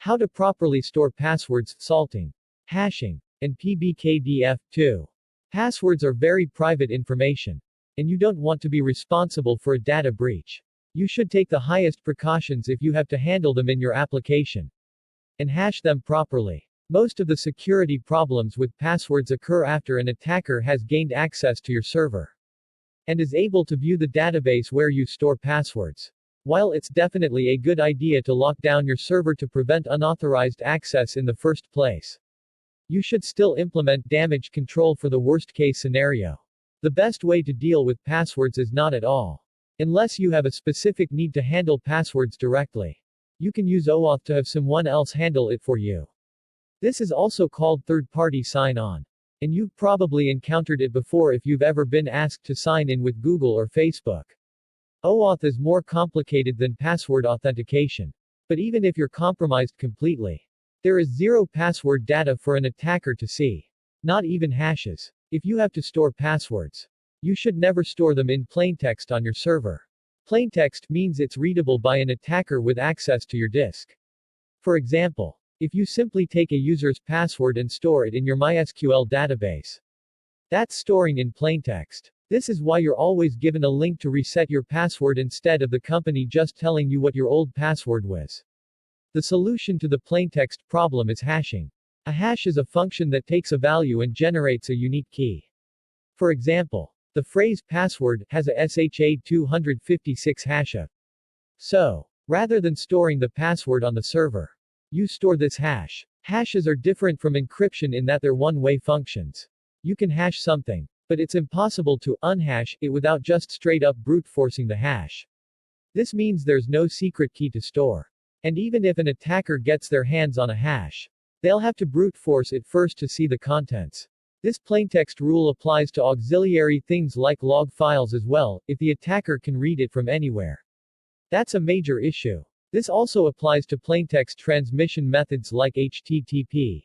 How to properly store passwords, salting, hashing, and PBKDF2. Passwords are very private information, and you don't want to be responsible for a data breach. You should take the highest precautions if you have to handle them in your application, and hash them properly. Most of the security problems with passwords occur after an attacker has gained access to your server and is able to view the database where you store passwords. While it's definitely a good idea to lock down your server to prevent unauthorized access in the first place, you should still implement damage control for the worst-case scenario. The best way to deal with passwords is not at all. Unless you have a specific need to handle passwords directly, you can use OAuth to have someone else handle it for you. This is also called third-party sign-on, and you've probably encountered it before if you've ever been asked to sign in with Google or Facebook. OAuth is more complicated than password authentication. But even if you're compromised completely, there is zero password data for an attacker to see. Not even hashes. If you have to store passwords, you should never store them in plaintext on your server. Plaintext means it's readable by an attacker with access to your disk. For example, if you simply take a user's password and store it in your MySQL database, that's storing in plaintext. This is why you're always given a link to reset your password instead of the company just telling you what your old password was. The solution to the plaintext problem is hashing. A hash is a function that takes a value and generates a unique key. For example, the phrase password has a SHA-256 hash. So, rather than storing the password on the server, you store this hash. Hashes are different from encryption in that they're one-way functions. You can hash something, but it's impossible to unhash it without just straight-up brute forcing the hash. This means there's no secret key to store. And even if an attacker gets their hands on a hash, they'll have to brute force it first to see the contents. This plaintext rule applies to auxiliary things like log files as well, if the attacker can read it from anywhere. That's a major issue. This also applies to plaintext transmission methods like HTTP.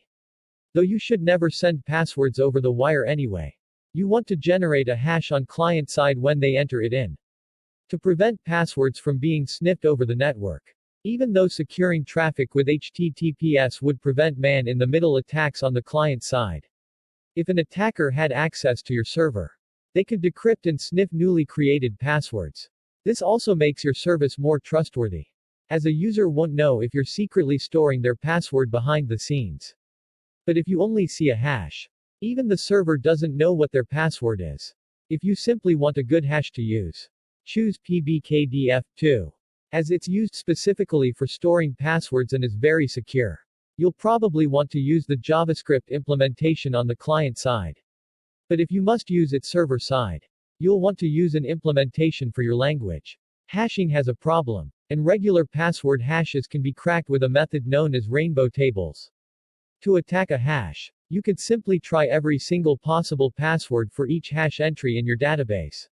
Though you should never send passwords over the wire anyway. You want to generate a hash on client side when they enter it in, to prevent passwords from being sniffed over the network. Even though securing traffic with HTTPS would prevent man-in-the-middle attacks on the client side. If an attacker had access to your server, they could decrypt and sniff newly created passwords. This also makes your service more trustworthy, as a user won't know if you're secretly storing their password behind the scenes. But if you only see a hash, even the server doesn't know what their password is. If you simply want a good hash to use, choose PBKDF2. As it's used specifically for storing passwords and is very secure. You'll probably want to use the JavaScript implementation on the client side. But if you must use it server side, you'll want to use an implementation for your language. Hashing has a problem, and regular password hashes can be cracked with a method known as rainbow tables. To attack a hash, you could simply try every single possible password for each hash entry in your database,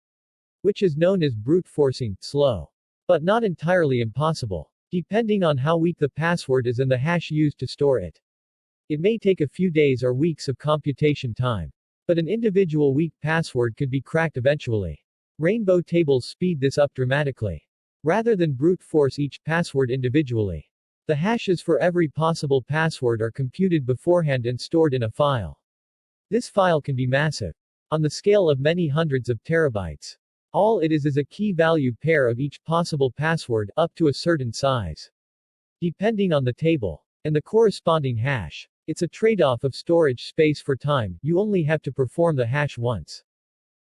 which is known as brute forcing. Slow, but not entirely impossible, depending on how weak the password is and the hash used to store it. It may take a few days or weeks of computation time, but an individual weak password could be cracked eventually. Rainbow tables speed this up dramatically. Rather than brute force each password individually, the hashes for every possible password are computed beforehand and stored in a file. This file can be massive, on the scale of many hundreds of terabytes. All it is a key-value pair of each possible password, up to a certain size. Depending on the table, and the corresponding hash, it's a trade-off of storage space for time. You only have to perform the hash once.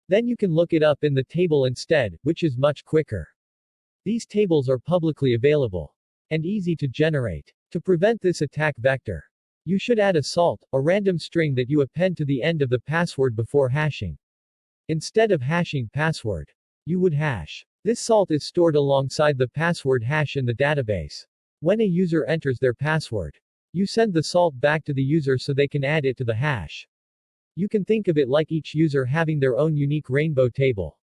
Then you can look it up in the table instead, which is much quicker. These tables are publicly available, and easy to generate. To prevent this attack vector, you should add a salt, a random string that you append to the end of the password before hashing. Instead of hashing password, you would hash. This salt is stored alongside the password hash in the database. When a user enters their password, you send the salt back to the user so they can add it to the hash. You can think of it like each user having their own unique rainbow table,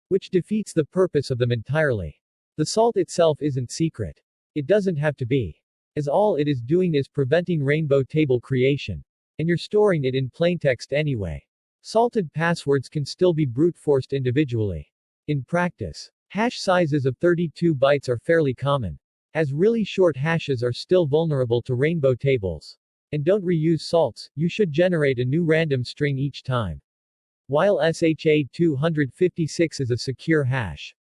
which defeats the purpose of them entirely. The salt itself isn't secret. It doesn't have to be, as all it is doing is preventing rainbow table creation. And you're storing it in plaintext anyway. Salted passwords can still be brute forced individually. In practice, hash sizes of 32 bytes are fairly common. as really short hashes are still vulnerable to rainbow tables. And don't reuse salts, you should generate a new random string each time. While SHA-256 is a secure hash,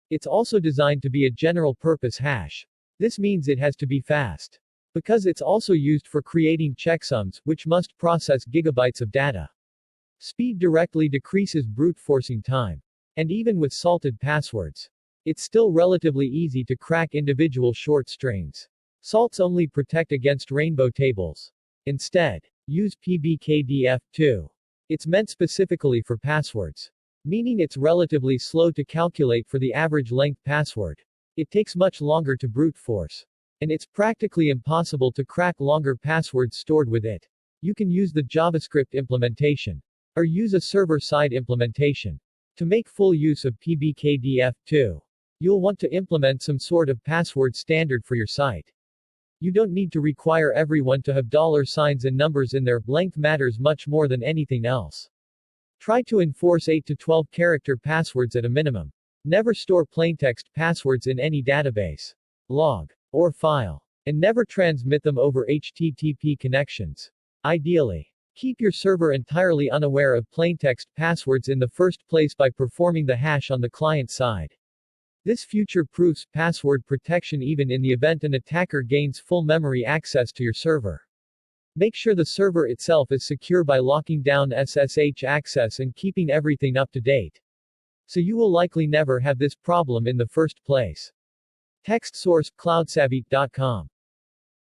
it's also designed to be a general-purpose hash. This means it has to be fast. Because it's also used for creating checksums, which must process gigabytes of data. Speed directly decreases brute forcing time. And even with salted passwords, it's still relatively easy to crack individual short strings. Salts only protect against rainbow tables. Instead, use PBKDF2. It's meant specifically for passwords, meaning it's relatively slow to calculate for the average length password. It takes much longer to brute force. And it's practically impossible to crack longer passwords stored with it. You can use the JavaScript implementation, or use a server-side implementation. To make full use of PBKDF2, you'll want to implement some sort of password standard for your site. You don't need to require everyone to have $signs and numbers in their length matters much more than anything else. Try to enforce 8 to 12 character passwords at a minimum. Never store plaintext passwords in any database, log, or file. And never transmit them over HTTP connections. Ideally, keep your server entirely unaware of plaintext passwords in the first place by performing the hash on the client side. This future-proofs password protection even in the event an attacker gains full memory access to your server. Make sure the server itself is secure by locking down SSH access and keeping everything up to date. So you will likely never have this problem in the first place. Text source: cloudsavvy.com